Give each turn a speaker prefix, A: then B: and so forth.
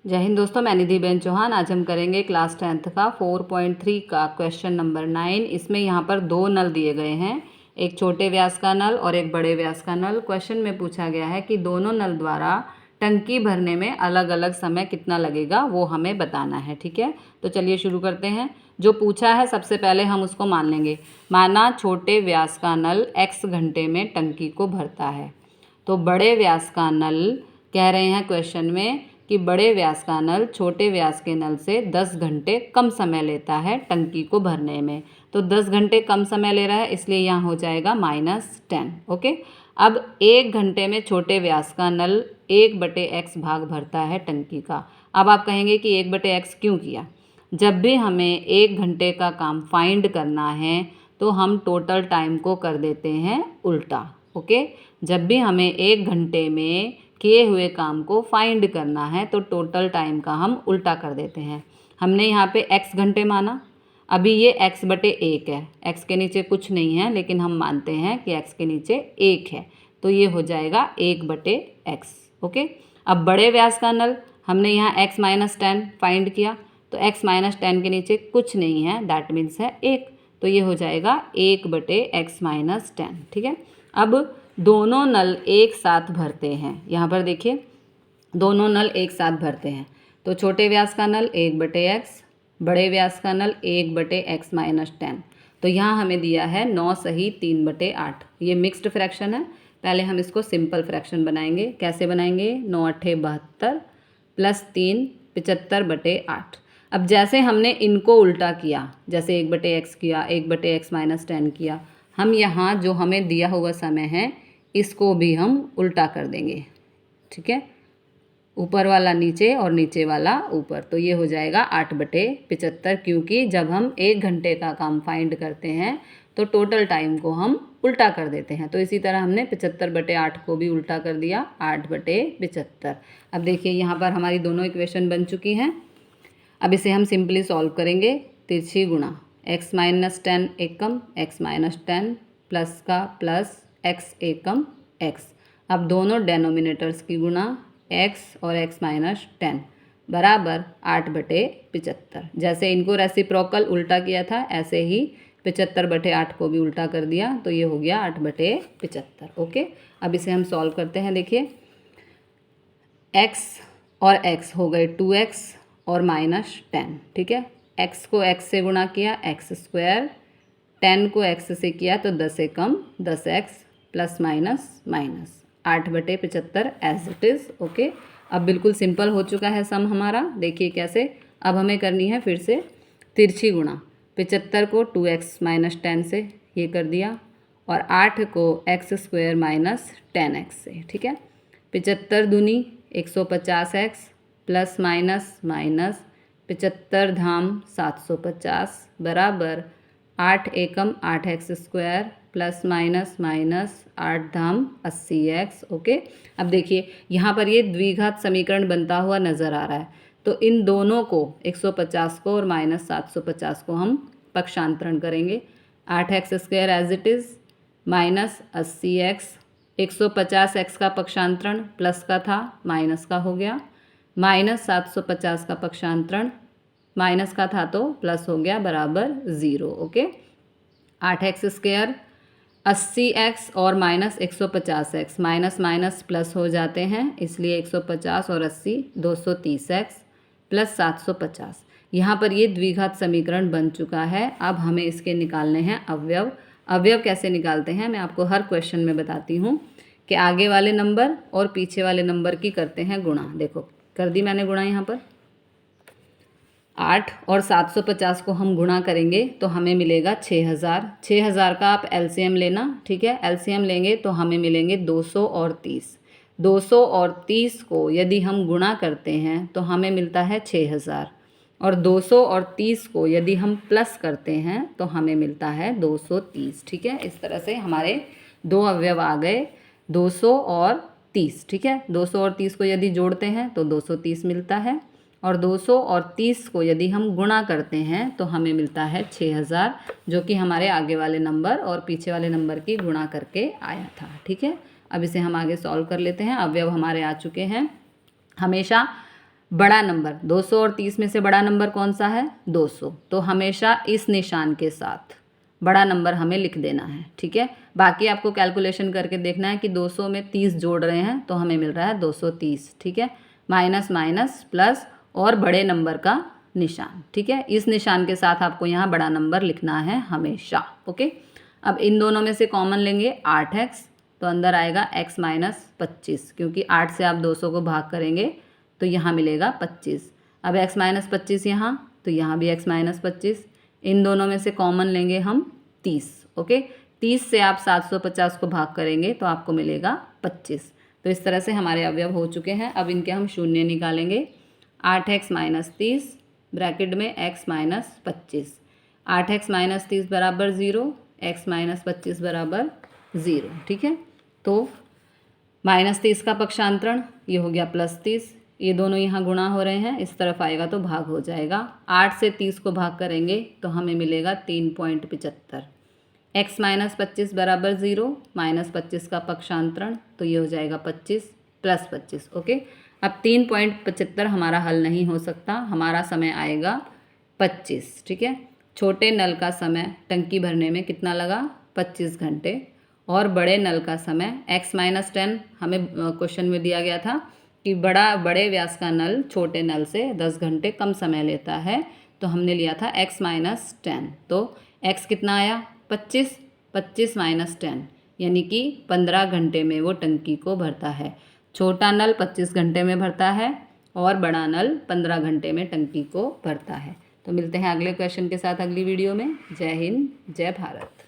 A: जय हिंद दोस्तों, मैं निधि बेन चौहान। आज हम करेंगे क्लास 10th का 4.3 का क्वेश्चन नंबर 9। इसमें यहाँ पर दो नल दिए गए हैं, एक छोटे व्यास का नल और एक बड़े व्यास का नल। क्वेश्चन में पूछा गया है कि दोनों नल द्वारा टंकी भरने में अलग अलग समय कितना लगेगा, वो हमें बताना है। ठीक है, तो चलिए शुरू करते हैं। जो पूछा है सबसे पहले हम उसको मान लेंगे। माना छोटे व्यास का नल x घंटे में टंकी को भरता है, तो बड़े व्यास का नल कह रहे हैं क्वेश्चन में कि बड़े व्यास का नल छोटे व्यास के नल से 10 घंटे कम समय लेता है टंकी को भरने में। तो 10 घंटे कम समय ले रहा है, इसलिए यहाँ हो जाएगा -10। ओके, अब 1 घंटे में छोटे व्यास का नल 1/x भाग भरता है टंकी का। अब आप कहेंगे कि 1/x क्यों किया? जब भी हमें 1 घंटे का काम फाइंड करना है तो हम टोटल टाइम को कर देते हैं उल्टा। ओके, जब भी हमें 1 घंटे में किए हुए काम को फाइंड करना है तो टोटल टाइम का हम उल्टा कर देते हैं। हमने यहाँ पे x घंटे माना, अभी ये x/1 है, x के नीचे कुछ नहीं है, लेकिन हम मानते हैं कि x के नीचे 1 है, तो ये हो जाएगा 1/x। ओके, अब बड़े व्यास का नल हमने यहाँ x - 10 फाइंड किया, तो x - 10 के नीचे कुछ नहीं है, दैट मीन्स है 1, तो ये हो जाएगा 1/x - 10। ठीक है, अब दोनों नल एक साथ भरते हैं। यहाँ पर देखिए, दोनों नल एक साथ भरते हैं, तो छोटे व्यास का नल 1/x, बड़े व्यास का नल 1/x - 10। तो यहाँ हमें दिया है 9 सही 3/8। ये मिक्स्ड फ्रैक्शन है, पहले हम इसको सिंपल फ्रैक्शन बनाएंगे। कैसे बनाएंगे? 9 × 8 = 72 + 3 75/8। अब जैसे हमने इनको उल्टा किया, जैसे 1/x किया, 1/x - 10 किया, हम यहाँ जो हमें दिया हुआ समय है इसको भी हम उल्टा कर देंगे। ठीक है, ऊपर वाला नीचे और नीचे वाला ऊपर, तो ये हो जाएगा 8/75, क्योंकि जब हम 1 घंटे का काम फाइंड करते हैं तो टोटल टाइम को हम उल्टा कर देते हैं। तो इसी तरह हमने 75/8 को भी उल्टा कर दिया, 8/75। अब देखिए यहाँ पर हमारी दोनों इक्वेशन बन चुकी हैं। अब इसे हम सिंपली सॉल्व करेंगे। तिरछी गुणा x - 10 एकम x - 10 प्लस का प्लस x एकम x। अब दोनों डेनोमिनेटर्स की गुणा x और x - 10 बराबर 8/75। जैसे इनको रेसिप्रोकल उल्टा किया था, ऐसे ही 75/8 को भी उल्टा कर दिया, तो ये हो गया 8/75। ओके, अब इसे हम सॉल्व करते हैं। देखिए, x और x हो गए 2x और -10। ठीक है, x को x से गुणा किया x², 10 को x से किया तो 10 एकम 10x plus minus minus 8/75 as it is. Okay, अब बिल्कुल सिंपल हो चुका है सम हमारा। देखिए कैसे, अब हमें करनी है फिर से तिरछी गुणा। 75 को 2x - 10 से ये कर दिया, और 8 को x² - 10x से। ठीक है, 75 दूनी 150x प्लस माइनस माइनस 75 धाम 750 बराबर 8 एकम 8x² प्लस माइनस माइनस 8 धाम 80x। ओके, अब देखिए यहाँ पर ये द्विघात समीकरण बनता हुआ नज़र आ रहा है, तो इन दोनों को 150 को और -750 को हम पक्षांतरण करेंगे। 8x² as it is minus 80x, 150x का पक्षांतरण प्लस का था, माइनस का हो गया, -750 का पक्षांतरण माइनस का था तो प्लस हो गया, बराबर 0। ओके, 8x² 80x और -150x, माइनस माइनस प्लस हो जाते हैं, इसलिए 150 और 80 230x प्लस 750। यहाँ पर ये द्विघात समीकरण बन चुका है। अब हमें इसके निकालने हैं अवयव। अवयव कैसे निकालते हैं मैं आपको हर क्वेश्चन में बताती हूँ कि आगे वाले नंबर और पीछे वाले नंबर की करते हैं गुणा। देखो कर दी मैंने गुणा, यहाँ पर 8 और 750 को हम गुणा करेंगे तो हमें मिलेगा 6000। 6000 का आप एलसीएम लेना। ठीक है, एलसीएम लेंगे तो हमें मिलेंगे 200 और 30। 200 और 30 को यदि हम गुणा करते हैं तो हमें मिलता है 6000, और 200 और 30 को यदि हम प्लस करते हैं तो हमें मिलता है 230। ठीक है, इस तरह से हमारे दो अवयव आ गए, 200 और 30। ठीक है, 200 और 30 को यदि जोड़ते हैं तो 230 मिलता है, और 200 और 30 को यदि हम गुणा करते हैं तो हमें मिलता है 6000, जो कि हमारे आगे वाले नंबर और पीछे वाले नंबर की गुणा करके आया था। ठीक है, अब इसे हम आगे सॉल्व कर लेते हैं। अवयव हमारे आ चुके हैं। हमेशा बड़ा नंबर 200 और 30 में से बड़ा नंबर कौन सा है? 200। तो हमेशा इस निशान के साथ बड़ा नंबर हमें लिख देना है, ठीक है। बाकी आपको कैलकुलेशन करके देखना है कि 200 में 30 जोड़ रहे हैं तो हमें मिल रहा है 230, ठीक है। माइनस माइनस प्लस और बड़े नंबर का निशान, ठीक है। इस निशान के साथ आपको यहाँ बड़ा नंबर लिखना है हमेशा, ओके। अब इन दोनों में से कॉमन लेंगे 8x, तो अंदर आएगा x माइनस 25, क्योंकि 8 से आप 200 को भाग करेंगे तो यहाँ मिलेगा 25। अब x माइनस 25 यहाँ, तो यहाँ भी x माइनस 25। इन दोनों में से कॉमन लेंगे हम 30, ओके। 30 से आप 750 को भाग करेंगे तो आपको मिलेगा 25। तो इस तरह से हमारे अवयव हो चुके हैं। अब इनके हम शून्य निकालेंगे। 8x माइनस 30 ब्रैकेट में x माइनस 25। 8x माइनस 30 बराबर 0, x माइनस 25 बराबर 0, ठीक है। तो माइनस 30 का पक्षांतरण ये हो गया प्लस 30, ये दोनों यहाँ गुणा हो रहे हैं, इस तरफ आएगा तो भाग हो जाएगा। 8 से 30 को भाग करेंगे तो हमें मिलेगा 3.75। x माइनस 25 बराबर 0, माइनस 25 का पक्षांतरण तो ये हो जाएगा 25 प्लस 25, ओके। अब 3.75 हमारा हल नहीं हो सकता, हमारा समय आएगा 25, ठीक है। छोटे नल का समय टंकी भरने में कितना लगा? 25 घंटे। और बड़े नल का समय x माइनस 10 हमें क्वेश्चन में दिया गया था कि बड़े व्यास का नल छोटे नल से 10 घंटे कम समय लेता है, तो हमने लिया था x माइनस 10। तो x कितना आया? 25, 25 माइनस 10 यानी कि 15 घंटे में वो टंकी को भरता है। छोटा नल 25 घंटे में भरता है और बड़ा नल 15 घंटे में टंकी को भरता है। तो मिलते हैं अगले क्वेश्चन के साथ अगली वीडियो में। जय हिंद, जय भारत।